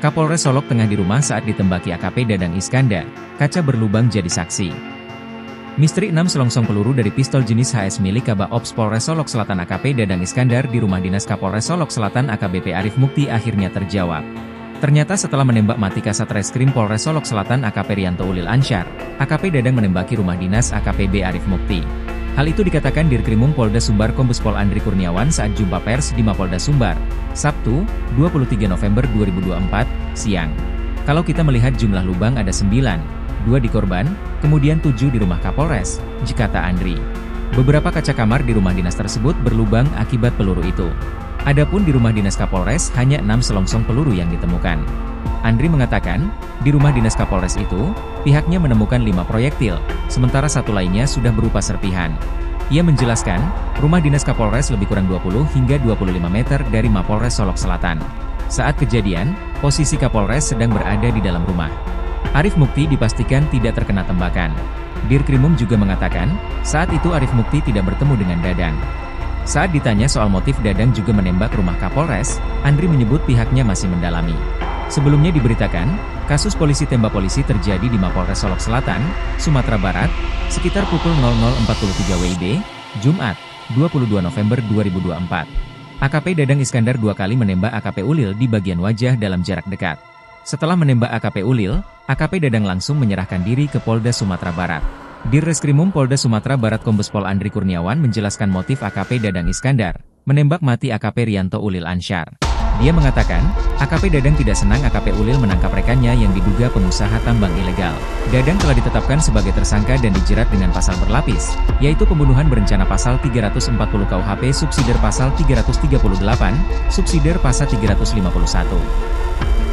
Kapolres Solok tengah di rumah saat ditembaki AKP Dadang Iskandar, kaca berlubang jadi saksi. Misteri 6 selongsong peluru dari pistol jenis HS milik Kabak Ops Polres Solok Selatan AKP Dadang Iskandar di rumah dinas Kapolres Solok Selatan AKBP Arif Mukti akhirnya terjawab. Ternyata setelah menembak mati Kasat Reskrim Polres Solok Selatan AKP Rianto Ulil Ansyar, AKP Dadang menembaki rumah dinas AKPB Arif Mukti. Hal itu dikatakan Dirkrimum Polda Sumbar Kombes Pol Andri Kurniawan saat jumpa pers di Mapolda Sumbar, Sabtu, 23 November 2024, siang. Kalau kita melihat jumlah lubang ada 9, 2 di korban, kemudian 7 di rumah Kapolres, kata Andri. Beberapa kaca kamar di rumah dinas tersebut berlubang akibat peluru itu. Adapun di rumah dinas Kapolres hanya 6 selongsong peluru yang ditemukan. Andri mengatakan, di rumah dinas Kapolres itu, pihaknya menemukan 5 proyektil, sementara satu lainnya sudah berupa serpihan. Ia menjelaskan, rumah dinas Kapolres lebih kurang 20 hingga 25 meter dari Mapolres Solok Selatan. Saat kejadian, posisi Kapolres sedang berada di dalam rumah. Arif Mukti dipastikan tidak terkena tembakan. Dirkrimum juga mengatakan, saat itu Arif Mukti tidak bertemu dengan Dadang. Saat ditanya soal motif Dadang juga menembak rumah Kapolres, Andri menyebut pihaknya masih mendalami. Sebelumnya diberitakan, kasus polisi tembak polisi terjadi di Mapolres Solok Selatan, Sumatera Barat, sekitar pukul 00.43 WIB, Jumat, 22 November 2024. AKP Dadang Iskandar 2 kali menembak AKP Ulil di bagian wajah dalam jarak dekat. Setelah menembak AKP Ulil, AKP Dadang langsung menyerahkan diri ke Polda Sumatera Barat. Dirreskrimum Polda Sumatera Barat Kombes Pol Andri Kurniawan menjelaskan motif AKP Dadang Iskandar, menembak mati AKP Rianto Ulil Ansyar. Dia mengatakan, AKP Dadang tidak senang AKP Ulil menangkap rekannya yang diduga pengusaha tambang ilegal. Dadang telah ditetapkan sebagai tersangka dan dijerat dengan pasal berlapis, yaitu pembunuhan berencana pasal 340 KUHP subsidiar pasal 338, subsidiar pasal 351.